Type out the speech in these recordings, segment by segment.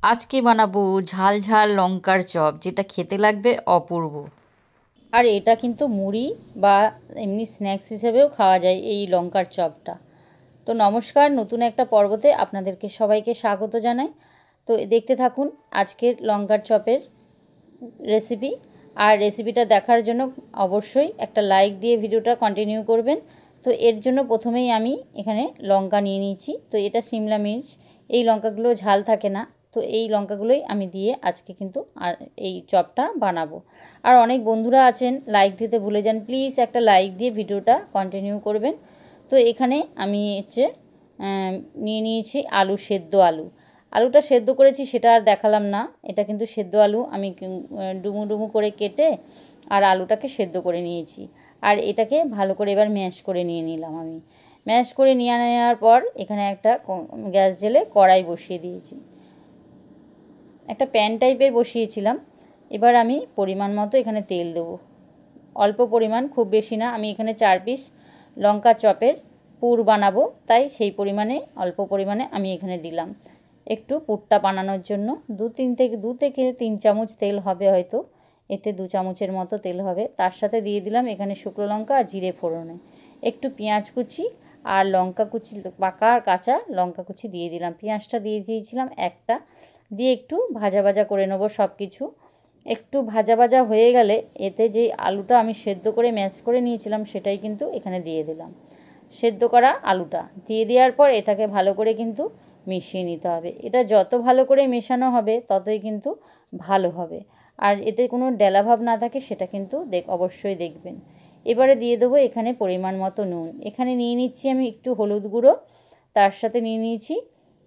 আজকে বানাবো ঝাল ঝাল লঙ্কার চপ, যেটা খেতে লাগবে অপূর্ব। আর এটা কিন্তু মুড়ি বা এমনি স্ন্যাক্স হিসেবেও খাওয়া যায় এই লঙ্কার চপটা। তো নমস্কার, নতুন একটা পর্বতে আপনাদেরকে সবাইকে স্বাগত জানাই। তো দেখতে থাকুন আজকের লঙ্কার চপের রেসিপি। আর রেসিপিটা দেখার জন্য অবশ্যই একটা লাইক দিয়ে ভিডিওটা কন্টিনিউ করবেন। তো এর জন্য প্রথমেই আমি এখানে লঙ্কা নিয়ে নিয়েছি। তো এটা সিমলা মির্চ, এই লঙ্কাগুলো ঝাল থাকে না, তো এই লঙ্কাগুলোই আমি দিয়ে আজকে কিন্তু এই চপটা বানাবো। আর অনেক বন্ধুরা আছেন লাইক দিতে ভুলে যান, প্লিজ একটা লাইক দিয়ে ভিডিওটা কন্টিনিউ করবেন। তো এখানে আমি নিয়ে নিয়েছি আলু, সেদ্ধ আলু। আলুটা সেদ্ধ করেছি সেটা আর দেখালাম না, এটা কিন্তু সেদ্ধ আলু আমি ডুমু ডুমু করে কেটে আর আলুটাকে সেদ্ধ করে নিয়েছি। আর এটাকে ভালো করে এবার ম্যাশ করে নিয়ে নিলাম। আমি ম্যাশ করে নিয়ে নেওয়ার পর এখানে একটা গ্যাস জেলে কড়াই বসিয়ে দিয়েছি, একটা প্যান টাইপের বসিয়েছিলাম। এবার আমি পরিমাণ মতো এখানে তেল দেবো, অল্প পরিমাণ, খুব বেশি না। আমি এখানে 4 পিস লঙ্কা চপের পুর বানাবো, তাই সেই পরিমাণে অল্প পরিমাণে আমি এখানে দিলাম। একটু পুরটা বানানোর জন্য 2 থেকে 3 চামচ তেল হবে হয়তো, এতে 2 চামচের মতো তেল হবে। তার সাথে দিয়ে দিলাম এখানে শুকনো লঙ্কা আর জিরে ফোড়নে, একটু পেঁয়াজ কুচি আর লঙ্কা কুচি, পাকা আর কাঁচা লঙ্কা কুচি দিয়ে দিলাম। পেঁয়াজটা দিয়ে দিয়েছিলাম একটা, দিয়ে একটু ভাজা ভাজা করে নেবো সব কিছু। একটু ভাজা ভাজা হয়ে গেলে এতে যে আলুটা আমি সেদ্ধ করে ম্যাশ করে নিয়েছিলাম সেটাই কিন্তু এখানে দিয়ে দিলাম। সেদ্ধ করা আলুটা দিয়ে দেওয়ার পর এটাকে ভালো করে কিন্তু মিশিয়ে নিতে হবে। এটা যত ভালো করে মেশানো হবে ততই কিন্তু ভালো হবে। আর এতে কোনো ডেলাভাব না থাকে সেটা কিন্তু অবশ্যই দেখবেন। এবারে দিয়ে দেবো এখানে পরিমাণ মতো নুন। এখানে নিয়ে নিচ্ছি আমি একটু হলুদ গুঁড়ো, তার সাথে নিয়ে নিয়েছি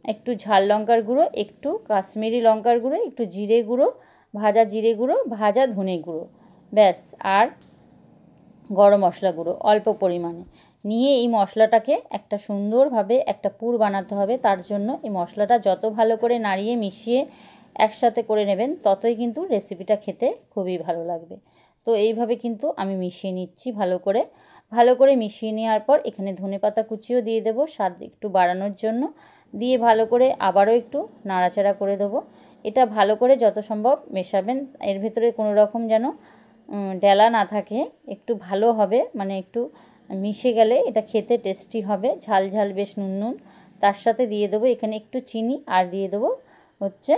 একটু ঝাল লঙ্কার গুঁড়ো, একটু কাশ্মীরি লঙ্কার গুঁড়ো, একটু জিরে গুঁড়ো, ভাজা জিরে গুঁড়ো, ভাজা ধনে গুঁড়ো, ব্যাস। আর গরম মশলা গুঁড়ো অল্প পরিমাণে নিয়ে এই মশলাটাকে একটা সুন্দরভাবে একটা পুর বানাতে হবে। তার জন্য এই মশলাটা যত ভালো করে নাড়িয়ে মিশিয়ে একসাথে করে নেবেন ততই কিন্তু রেসিপিটা খেতে খুবই ভালো লাগবে। তো এইভাবে কিন্তু আমি মিশিয়ে নিচ্ছি ভালো করে মিশিয়ে নেওয়ার পর এখানে ধনেপাতা কুচিও দিয়ে দেবো স্বাদ একটু বাড়ানোর জন্য, দিয়ে ভালো করে আবারও একটু নাড়াচাড়া করে দেবো। এটা ভালো করে যত সম্ভব মেশাবেন, এর ভেতরে কোনো রকম যেন ডেলা না থাকে, একটু ভালো হবে, মানে একটু মিশে গেলে এটা খেতে টেস্টি হবে, ঝাল ঝাল বেশ নুন নুন। তার সাথে দিয়ে দেবো এখানে একটু চিনি আর দিয়ে দেবো হচ্ছে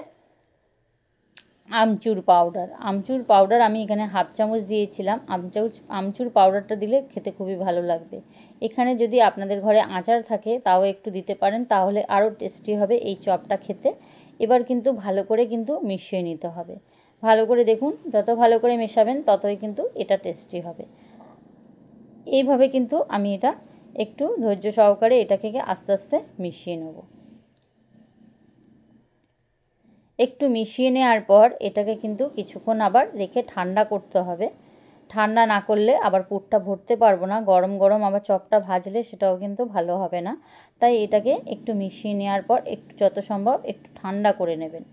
আমচুর পাউডার আমি এখানে হাফ চামচ দিয়েছিলাম। আমচুর পাউডারটা দিলে খেতে খুবই ভালো লাগবে। এখানে যদি আপনাদের ঘরে আচার থাকে তাও একটু দিতে পারেন, তাহলে আরও টেস্টি হবে এই চপটা খেতে। এবার কিন্তু ভালো করে কিন্তু মিশিয়ে নিতে হবে। ভালো করে দেখুন, যত ভালো করে মেশাবেন ততই কিন্তু এটা টেস্টি হবে। এইভাবে কিন্তু আমি এটা একটু ধৈর্য সহকারে এটাকে আস্তে আস্তে মিশিয়ে নেব। একটু মিশিয়ে নেওয়ার পর এটাকে কিন্তু কিছুক্ষণ আবার রেখে ঠান্ডা করতে হবে। ঠান্ডা না করলে আবার পুরটা ভরতে পারবো না, গরম গরম আবার চপটা ভাজলে সেটাও কিন্তু ভালো হবে না। তাই এটাকে একটু মিশিয়ে নেওয়ার পর একটু যত সম্ভব একটু ঠান্ডা করে নেবেন।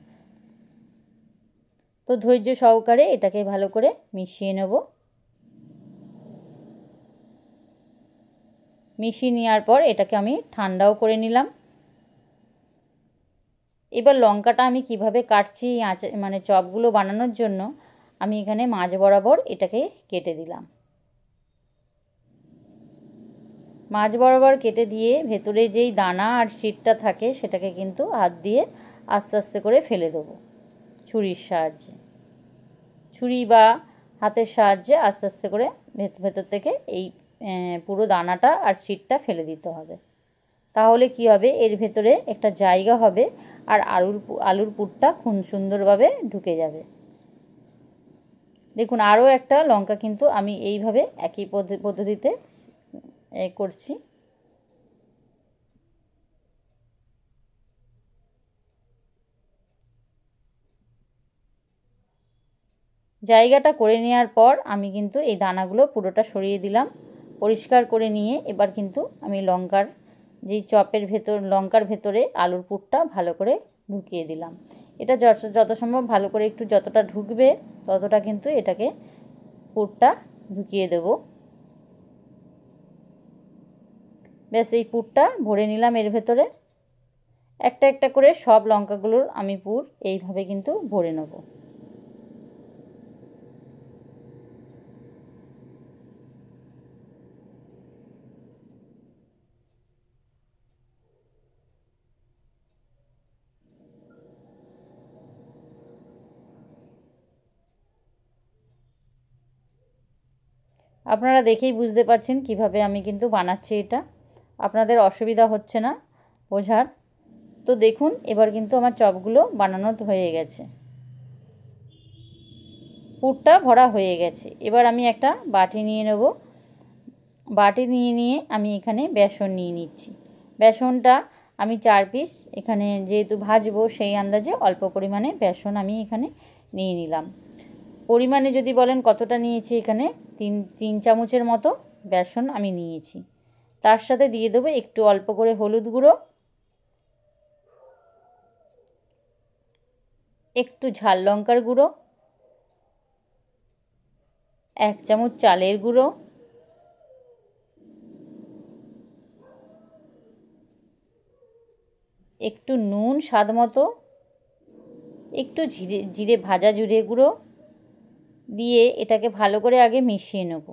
তো ধৈর্য সহকারে এটাকে ভালো করে মিশিয়ে নেব। মিশিয়ে নেওয়ার পর এটাকে আমি ঠান্ডাও করে নিলাম। এবার লঙ্কাটা আমি কিভাবে কাটছি মানে চপগুলো বানানোর জন্য, আমি এখানে মাঝ বরাবর এটাকে কেটে দিলাম। মাঝ বরাবর কেটে দিয়ে ভেতরে যেই দানা আর শীটটা থাকে সেটাকে কিন্তু হাত দিয়ে আস্তে আস্তে করে ফেলে দেবো, ছুরির সাহায্যে, ছুরি বা হাতের সাহায্যে আস্তে আস্তে করে ভেতর থেকে এই পুরো দানাটা আর শীটটা ফেলে দিতে হবে। তাহলে কি হবে, এর ভেতরে একটা জায়গা হবে আর আলুর পুরটা খুব সুন্দরভাবে ঢুকে যাবে। দেখুন আরও একটা লঙ্কা কিন্তু আমি এইভাবে একই পদ্ধতিতে করছি। জায়গাটা করে নেওয়ার পর আমি কিন্তু এই দানাগুলো পুরোটা সরিয়ে দিলাম, পরিষ্কার করে নিয়ে এবার কিন্তু আমি যেই চপের ভেতর লঙ্কার ভেতরে আলুর পুরটা ভালো করে ঢুকিয়ে দিলাম। এটা যত সম্ভব ভালো করে একটু যতটা ঢুকবে ততটা কিন্তু এটাকে পুরটা ঢুকিয়ে দেব। ব্যাস এই পুরটা ভরে নিলাম এর ভেতরে। একটা একটা করে সব লঙ্কাগুলোর আমি পুর এইভাবে কিন্তু ভরে নেব। আপনারা দেখেই বুঝতে পারছেন কিভাবে আমি কিন্তু বানাচ্ছি এটা, আপনাদের অসুবিধা হচ্ছে না বোঝার। তো দেখুন এবার কিন্তু আমার চপগুলো বানানো হয়ে গেছে, পুরটা ভরা হয়ে গেছে। এবার আমি একটা বাটি নিয়ে নেব, বাটি নিয়ে আমি এখানে বেসন নিয়ে নিচ্ছি। বেসনটা আমি 4 পিস এখানে যেহেতু ভাজবো সেই আন্দাজে অল্প পরিমাণে বেসন আমি এখানে নিয়ে নিলাম। পরিমাণে যদি বলেন কতটা নিয়েছি, এখানে 3 চামচের মতো বেসন আমি নিয়েছি। তার সাথে দিয়ে দেবো একটু অল্প করে হলুদ গুঁড়ো, একটু ঝাল লঙ্কার গুঁড়ো, 1 চামচ চালের গুঁড়ো, একটু নুন স্বাদ মতো, একটু জিরে ভাজা জিরে গুঁড়ো দিয়ে এটাকে ভালো করে আগে মিশিয়ে নেব।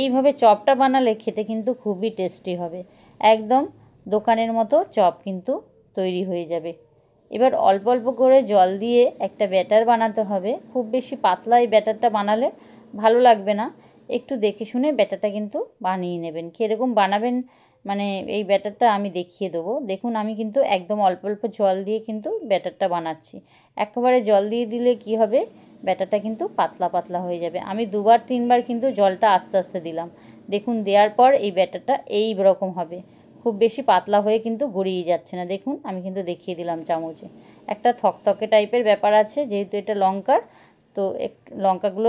এইভাবে চপটা বানালে খেতে কিন্তু খুবই টেস্টি হবে, একদম দোকানের মতো চপ কিন্তু তৈরি হয়ে যাবে। এবার অল্প অল্প করে জল দিয়ে একটা ব্যাটার বানাতে হবে। খুব বেশি পাতলা এই ব্যাটারটা বানালে ভালো লাগবে না, একটু দেখে শুনে ব্যাটারটা কিন্তু বানিয়ে নেবেন। কীরকম বানাবেন মানে এই ব্যাটারটা আমি দেখিয়ে দেবো। দেখুন আমি কিন্তু একদম অল্প অল্প জল দিয়ে কিন্তু ব্যাটারটা বানাচ্ছি। একেবারে জল দিয়ে দিলে কি হবে, ব্যাটারটা কিন্তু পাতলা পাতলা হয়ে যাবে। আমি 2-3 বার কিন্তু জলটা আস্তে আস্তে দিলাম। দেখুন দেওয়ার পর এই ব্যাটারটা এই রকম হবে, খুব বেশি পাতলা হয়ে কিন্তু গড়িয়ে যাচ্ছে না। দেখুন আমি কিন্তু দেখিয়ে দিলাম চামচে। একটা থকথকে টাইপের ব্যাপার আছে, যেহেতু এটা লঙ্কার, তো লঙ্কাগুলো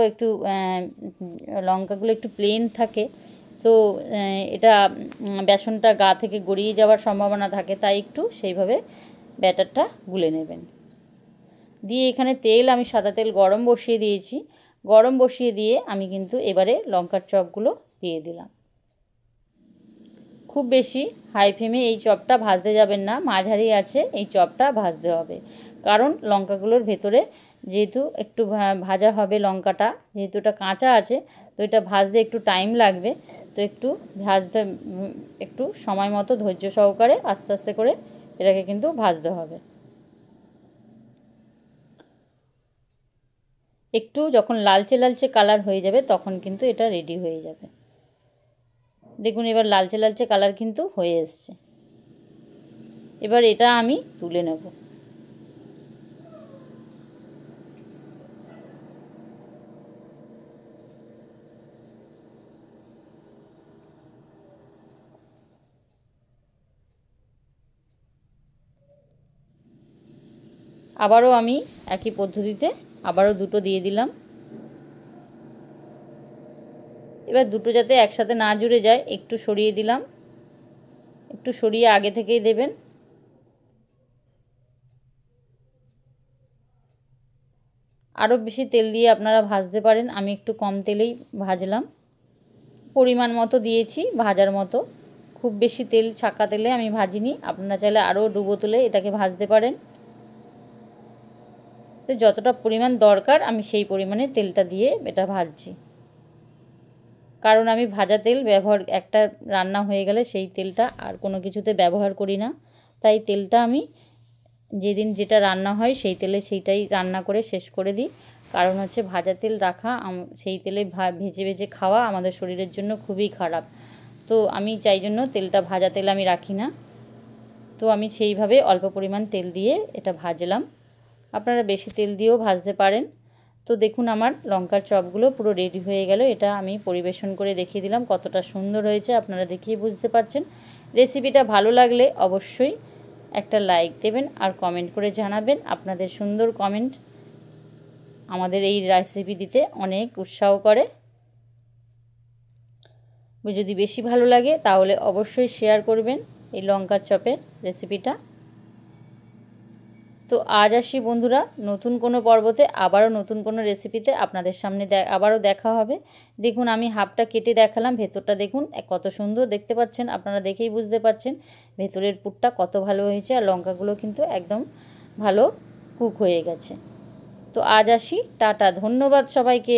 একটু প্লেন থাকে, তো এটা বেসনটা গা থেকে গড়িয়ে যাওয়ার সম্ভাবনা থাকে, তাই একটু সেইভাবে ব্যাটারটা গুলে নেবেন। দিয়ে এখানে তেল আমি সাদা তেল গরম বসিয়ে দিয়েছি। গরম বসিয়ে দিয়ে আমি কিন্তু এবারে লঙ্কার চপগুলো দিয়ে দিলাম। খুব বেশি হাই ফ্লেমে এই চপটা ভাজতে যাবেন না, মাঝারি আছে এই চপটা ভাজতে হবে। কারণ লঙ্কাগুলোর ভেতরে যেহেতু একটু ভাজা হবে, লঙ্কাটা যেহেতু এটা কাঁচা আছে, তো এটা ভাজতে একটু টাইম লাগবে। তো একটু ভাজতে একটু সময় মতো ধৈর্য সহকারে আস্তে আস্তে করে এটাকে কিন্তু ভাজতে হবে। একটু যখন লালচে লালচে কালার হয়ে যাবে তখন কিন্তু এটা রেডি হয়ে যাবে। দেখুন এবার লালচে লালচে কালার কিন্তু হয়ে এসছে। এবার এটা আমি তুলে নেব। আবারও আমি একই পদ্ধতিতে আবারও দুটো দিয়ে দিলাম। এবার দুটো যাতে একসাথে না জুড়ে যায় একটু সরিয়ে দিলাম, একটু সরিয়ে আগে থেকেই দেবেন। আরও বেশি তেল দিয়ে আপনারা ভাজতে পারেন, আমি একটু কম তেলেই ভাজলাম। পরিমাণ মতো দিয়েছি ভাজার মতো, খুব বেশি তেল ছাকা তেলে আমি ভাজিনি। আপনারা চাইলে আরও ডুবো তুলে এটাকে ভাজতে পারেন। তো যতটা পরিমাণ দরকার আমি সেই পরিমাণে তেলটা দিয়ে এটা ভাজছি। কারণ আমি ভাজা তেল ব্যবহার, একটা রান্না হয়ে গেলে সেই তেলটা আর কোনো কিছুতে ব্যবহার করি না, তাই তেলটা আমি যেদিন যেটা রান্না হয় সেই তেলে সেইটাই রান্না করে শেষ করে দিই। কারণ হচ্ছে ভাজা তেল রাখা, সেই তেলে ভেজে ভেজে খাওয়া আমাদের শরীরের জন্য খুবই খারাপ। তো আমি চাই জন্য তেলটা ভাজা তেল আমি রাখি না। তো আমি সেইভাবে অল্প পরিমাণ তেল দিয়ে এটা ভাজলাম, আপনারা বেশি তেল দিয়েও ভাজতে পারেন। তো দেখুন আমার লঙ্কার চপগুলো পুরো রেডি হয়ে গেল। এটা আমি পরিবেশন করে দেখিয়ে দিলাম কতটা সুন্দর হয়েছে, আপনারা দেখিয়ে বুঝতে পারছেন। রেসিপিটা ভালো লাগলে অবশ্যই একটা লাইক দেবেন আর কমেন্ট করে জানাবেন। আপনাদের সুন্দর কমেন্ট আমাদের এই রেসিপি দিতে অনেক উৎসাহ করে। যদি বেশি ভালো লাগে তাহলে অবশ্যই শেয়ার করবেন এই লঙ্কার চপের রেসিপিটা। তো আজ আসি বন্ধুরা নতুন কোনো পর্বতে, আবারও নতুন কোনো রেসিপিতে আপনাদের সামনে আবারও দেখা হবে। দেখুন আমি হাফটা কেটে দেখালাম, ভেতরটা দেখুন কত সুন্দর দেখতে পাচ্ছেন, আপনারা দেখেই বুঝতে পাচ্ছেন ভেতরের পুরটা কত ভালো হয়েছে, আর লঙ্কাগুলো কিন্তু একদম ভালো কুক হয়ে গেছে। তো আজ আসি, টাটা, ধন্যবাদ সবাইকে।